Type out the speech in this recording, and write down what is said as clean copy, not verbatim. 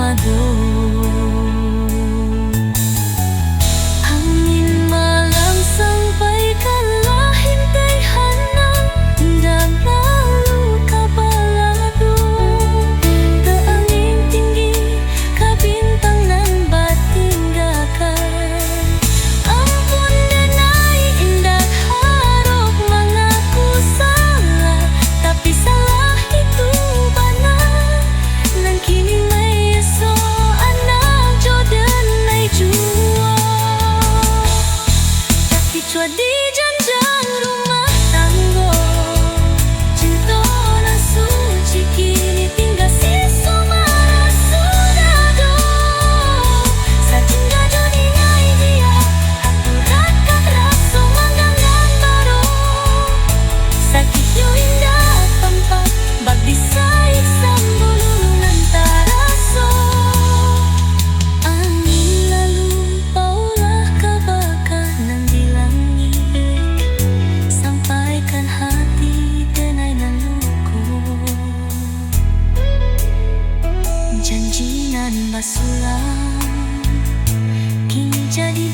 madu. Angin malam sampaikanlah hintaihanang indah lalu kabalado. Ke angin tinggi ka bintang nan batinggakan. Ampun denai indah harap mengaku salah, tapi salah itu benar. Nan kini may eso anak jodan nay jua. Tapi cua di janjang rumah tanggo, cinta na suci kini tinggal siso marah sudah do. Sa tinggal jodi ngai dia aturan kak raso manggangan baru. Sakit yo indah tampak bag disait sambulungan taraso. Angin lalu paulah kabakan ng dilangit, sampaikan hati denai nan luko. Janji nan basulang kini jadi